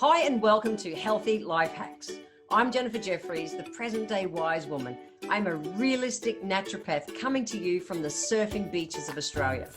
Hi and welcome to Healthy Life Hacks. I'm Jennifer Jeffries, the present day wise woman. I'm a realistic naturopath coming to you from the surfing beaches of Australia.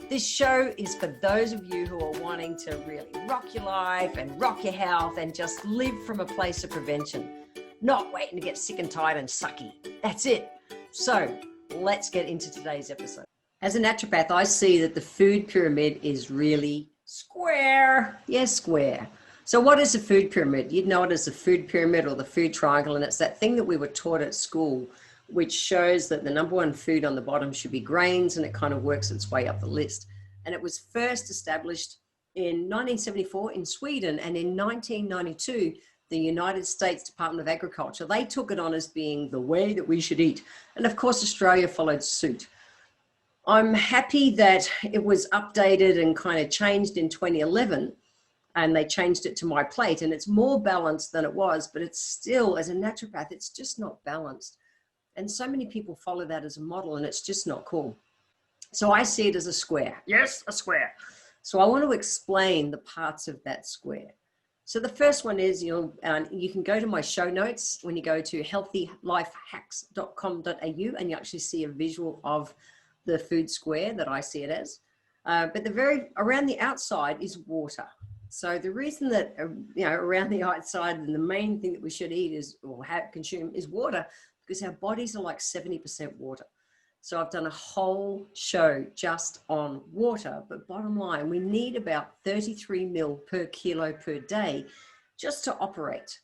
This show is for those of you who are wanting to really rock your life and rock your health and just live from a place of prevention, not waiting to get sick and tired and sucky. That's it. So let's get into today's episode. As a naturopath, I see that the food pyramid is really square. Yes, square. So what is a food pyramid? You'd know it as the food pyramid or the food triangle, and it's that thing that we were taught at school, which shows that the number one food on the bottom should be grains, and it kind of works its way up the list. And it was first established in 1974 in Sweden, and in 1992, the United States Department of Agriculture, they took it on as being the way that we should eat. And of course, Australia followed suit. I'm happy that it was updated and kind of changed in 2011. And they changed it to my plate, and it's more balanced than it was, but it's still, as a naturopath, it's just not balanced. And so many people follow that as a model, and it's just not cool. So I see it as a square. Yes, a square. So I want to explain the parts of that square. So the first one is, you can go to my show notes when you go to healthylifehacks.com.au, and you actually see a visual of the food square that I see it as. But around the outside is water. So the reason that, around the outside, and the main thing that we should eat consume is water, because our bodies are like 70% water. So I've done a whole show just on water, but bottom line, we need about 33 mil per kilo per day just to operate.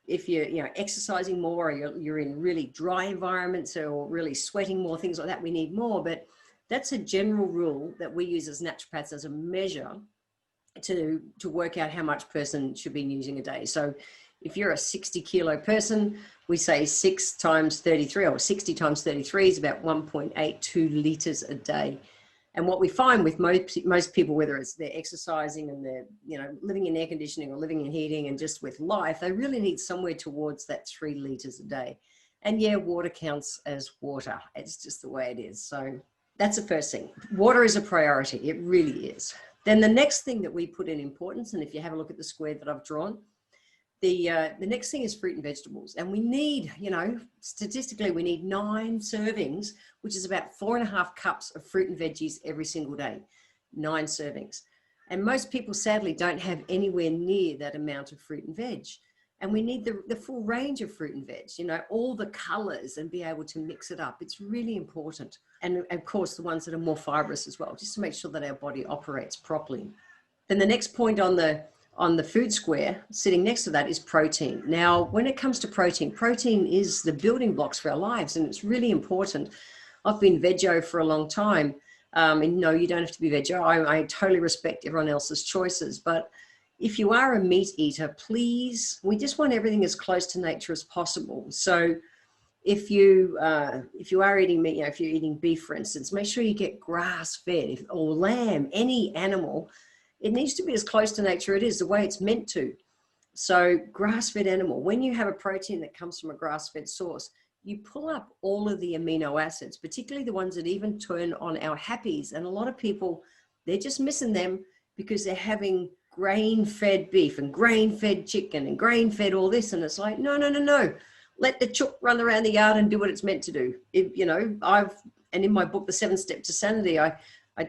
If you're exercising more, or you're in really dry environments or really sweating more, things like that, we need more. But that's a general rule that we use as naturopaths as a measure to work out how much a person should be using a day. So if you're a 60 kilo person, we say 6 times 33 or 60 times 33 is about 1.82 liters a day. And what we find with most people, whether it's they're exercising and they're living in air conditioning or living in heating and just with life, they really need somewhere towards that 3 liters a day. And yeah, water counts as water. It's just the way it is. So that's the first thing. Water is a priority. It really is. Then the next thing that we put in importance, and if you have a look at the square that I've drawn, the next thing is fruit and vegetables. And we need, statistically, we need 9 servings, which is about 4.5 cups of fruit and veggies every single day. 9 servings. And most people, sadly, don't have anywhere near that amount of fruit and veg. And we need the full range of fruit and veg, all the colors, and be able to mix it up. It's really important. And of course, the ones that are more fibrous as well, just to make sure that our body operates properly. Then the next point on the food square, sitting next to that, is protein. Now, when it comes to protein is the building blocks for our lives, and it's really important. I've been veggie for a long time. And no, you don't have to be veggie. I totally respect everyone else's choices, but if you are a meat eater, please, we just want everything as close to nature as possible. So if you are eating meat, if you're eating beef, for instance, make sure you get grass-fed or lamb, any animal. It needs to be as close to nature it is, the way it's meant to. So grass-fed animal, when you have a protein that comes from a grass-fed source, you pull up all of the amino acids, particularly the ones that even turn on our happies. And a lot of people, they're just missing them because they're having grain-fed beef and grain-fed chicken and grain-fed all this. And it's like, no. Let the chook run around the yard and do what it's meant to do. And in my book, The 7 Steps to Sanity, I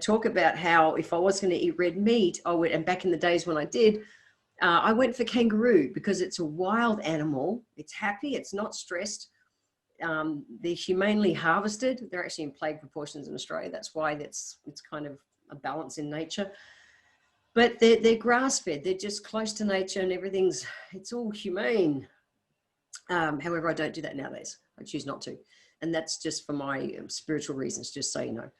talk about how if I was going to eat red meat, I would, and back in the days when I did, I went for kangaroo because it's a wild animal. It's happy. It's not stressed. They're humanely harvested. They're actually in plague proportions in Australia. That's why it's kind of a balance in nature. But they're grass-fed. They're just close to nature, and it's all humane. However, I don't do that nowadays. I choose not to. And that's just for my spiritual reasons, just so you know.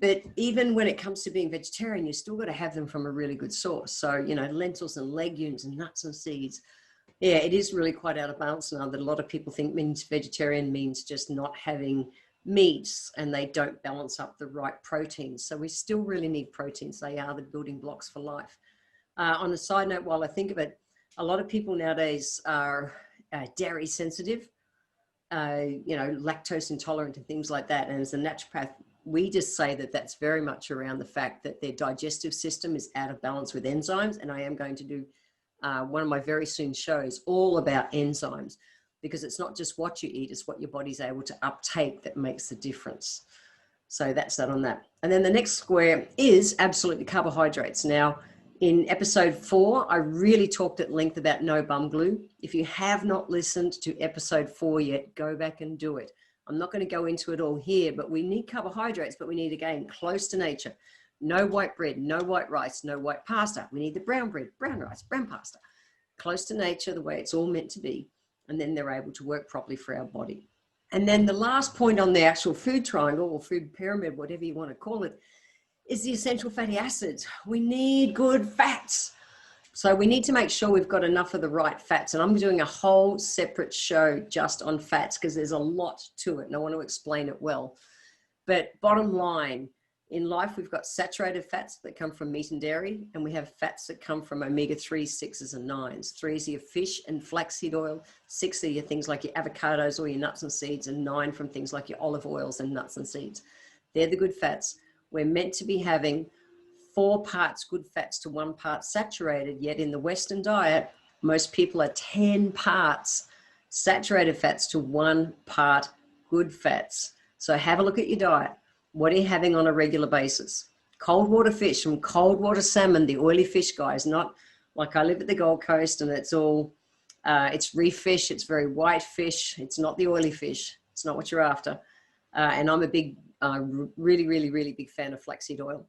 But even when it comes to being vegetarian, you still got to have them from a really good source. So, lentils and legumes and nuts and seeds. Yeah, it is really quite out of balance now that a lot of people think vegetarian means just not having meats, and they don't balance up the right proteins. So we still really need proteins. They are the building blocks for life. On a side note, while I think of it, a lot of people nowadays are dairy sensitive, lactose intolerant and things like that. And as a naturopath, we just say that that's very much around the fact that their digestive system is out of balance with enzymes. And I am going to do one of my very soon shows all about enzymes, because it's not just what you eat, it's what your body's able to uptake that makes the difference. So that's that on that. And then the next square is absolutely carbohydrates. Now, in episode 4, I really talked at length about no bum glue. If you have not listened to episode 4 yet, go back and do it. I'm not going to go into it all here, but we need carbohydrates, but we need, again, close to nature. No white bread, no white rice, no white pasta. We need the brown bread, brown rice, brown pasta. Close to nature, the way it's all meant to be. And then they're able to work properly for our body. And then the last point on the actual food triangle or food pyramid, whatever you want to call it, is the essential fatty acids. We need good fats. So we need to make sure we've got enough of the right fats. And I'm doing a whole separate show just on fats because there's a lot to it and I want to explain it well. But bottom line, in life, we've got saturated fats that come from meat and dairy, and we have fats that come from omega-3s, 6s, and 9s. 3s are your fish and flaxseed oil. 6 are your things like your avocados or your nuts and seeds, and 9 from things like your olive oils and nuts and seeds. They're the good fats. We're meant to be having 4 parts good fats to 1 part saturated, yet in the Western diet, most people are 10 parts saturated fats to 1 part good fats. So have a look at your diet. What are you having on a regular basis? Cold water fish from cold water salmon, the oily fish, guys, not like I live at the Gold Coast and it's all, it's reef fish, it's very white fish. It's not the oily fish. It's not what you're after. And I'm a big, really big fan of flaxseed oil.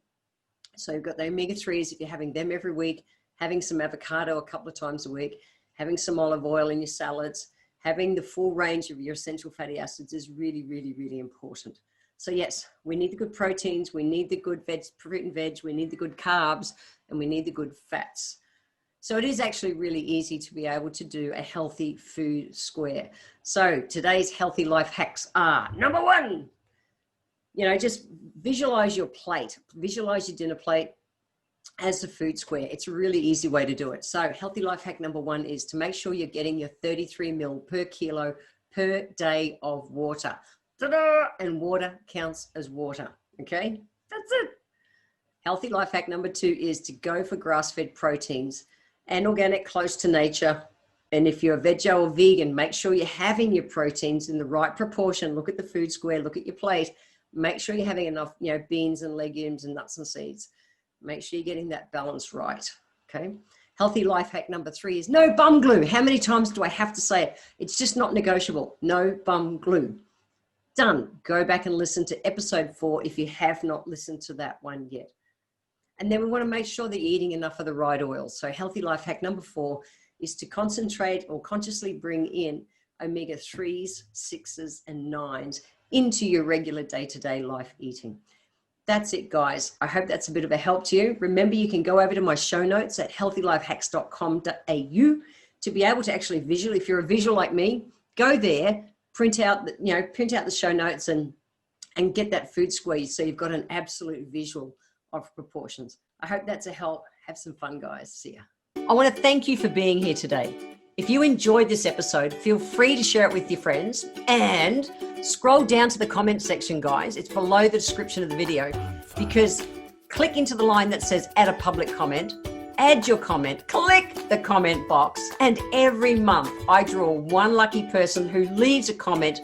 So you've got the omega-3s, if you're having them every week, having some avocado a couple of times a week, having some olive oil in your salads, having the full range of your essential fatty acids is really important. So yes, we need the good proteins, we need the good fruit and veg, we need the good carbs, and we need the good fats. So it is actually really easy to be able to do a healthy food square. So today's healthy life hacks are, number 1, just visualize your plate, visualize your dinner plate as a food square. It's a really easy way to do it. So healthy life hack number 1 is to make sure you're getting your 33 ml per kilo per day of water. Ta-da! And water counts as water. Okay, that's it. Healthy life hack number 2 is to go for grass-fed proteins and organic, close to nature. And if you're a veg or vegan, make sure you're having your proteins in the right proportion. Look at the food square, look at your plate. Make sure you're having enough, beans and legumes and nuts and seeds. Make sure you're getting that balance right. Okay. Healthy life hack number 3 is no bum glue. How many times do I have to say it? It's just not negotiable. No bum glue. Done. Go back and listen to episode 4 if you have not listened to that one yet. And then we want to make sure that you're eating enough of the right oils. So healthy life hack number 4 is to concentrate or consciously bring in omega-3s, 6s, and 9s into your regular day-to-day life eating. That's it, guys. I hope that's a bit of a help to you. Remember, you can go over to my show notes at healthylifehacks.com.au to be able to actually visual. If you're a visual like me, go there, print out the show notes and get that food squeeze so you've got an absolute visual of proportions. I hope that's a help. Have some fun, guys. See ya. I want to thank you for being here today. If you enjoyed this episode, feel free to share it with your friends and scroll down to the comment section, guys. It's below the description of the video, because click into the line that says add a public comment, add your comment, click the comment box, and every month I draw one lucky person who leaves a comment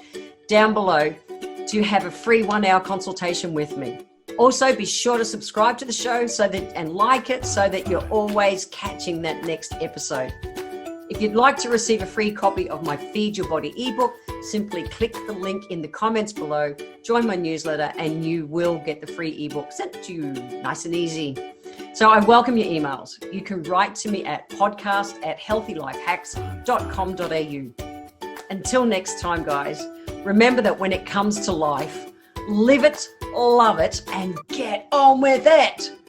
down below to have a free 1-hour consultation with me. Also, be sure to subscribe to the show and like it so that you're always catching that next episode. If you'd like to receive a free copy of my Feed Your Body ebook, simply click the link in the comments below, join my newsletter, and you will get the free ebook sent to you nice and easy. So I welcome your emails. You can write to me at podcast@healthylifehacks.com.au. Until next time, guys, remember that when it comes to life, live it, love it, and get on with it.